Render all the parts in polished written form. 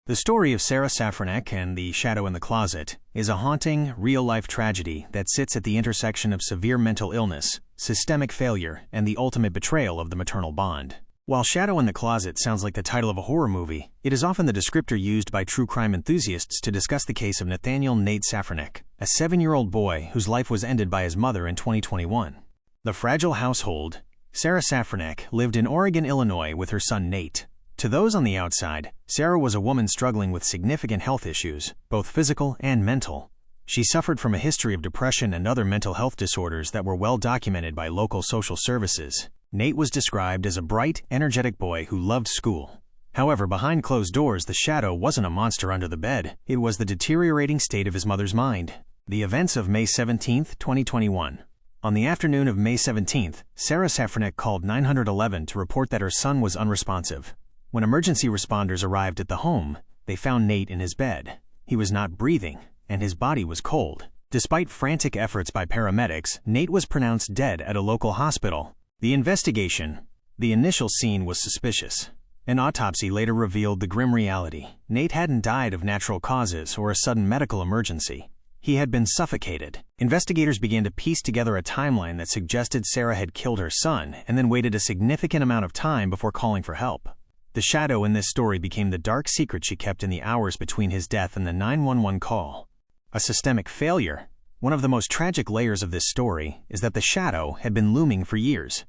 The story of Sarah Safranek and the Shadow in the Closet is a haunting, real-life tragedy that sits at the intersection of severe mental illness, systemic failure, and the ultimate betrayal of the maternal bond. While Shadow in the Closet sounds like the title of a horror movie, it is often the descriptor used by true crime enthusiasts to discuss the case of Nathaniel Nate Safranek, a 7-year-old boy whose life was ended by his mother in 2021. The fragile household, Sarah Safranek, lived in Oregon, Illinois with her son Nate. To those on the outside, Sarah was a woman struggling with significant health issues, both physical and mental. She suffered from a history of depression and other mental health disorders that were well documented by local social services. Nate was described as a bright, energetic boy who loved school. However, behind closed doors, the shadow wasn't a monster under the bed. It was the deteriorating state of his mother's mind. The events of May 17, 2021. On the afternoon of May 17, Sarah Safranek called 911 to report that her son was unresponsive. When emergency responders arrived at the home, they found Nate in his bed. He was not breathing, and his body was cold. Despite frantic efforts by paramedics, Nate was pronounced dead at a local hospital. The initial scene was suspicious. An autopsy later revealed the grim reality. Nate hadn't died of natural causes or a sudden medical emergency. He had been suffocated. Investigators began to piece together a timeline that suggested Sarah had killed her son and then waited a significant amount of time before calling for help. The shadow in this story became the dark secret she kept in the hours between his death and the 911 call. A systemic failure. One of the most tragic layers of this story is that the shadow had been looming for years.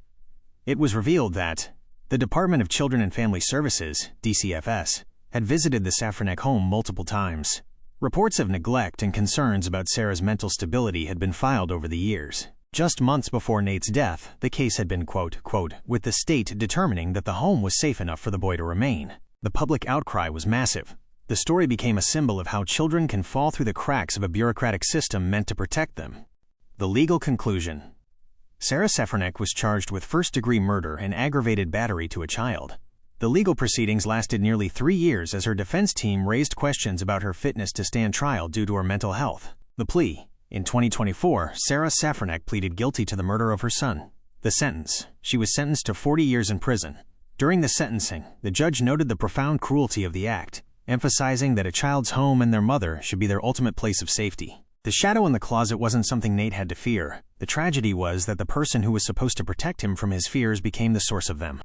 It was revealed that the Department of Children and Family Services, DCFS, had visited the Safranek home multiple times. Reports of neglect and concerns about Sarah's mental stability had been filed over the years. Just months before Nate's death, the case had been, quote, with the state determining that the home was safe enough for the boy to remain. The public outcry was massive. The story became a symbol of how children can fall through the cracks of a bureaucratic system meant to protect them. The legal conclusion. Sarah Safranek was charged with first-degree murder and aggravated battery to a child. The legal proceedings lasted nearly 3 years as her defense team raised questions about her fitness to stand trial due to her mental health. The plea. In 2024, Sarah Safranek pleaded guilty to the murder of her son. The sentence. She was sentenced to 40 years in prison. During the sentencing, the judge noted the profound cruelty of the act, emphasizing that a child's home and their mother should be their ultimate place of safety. The shadow in the closet wasn't something Nate had to fear. The tragedy was that the person who was supposed to protect him from his fears became the source of them.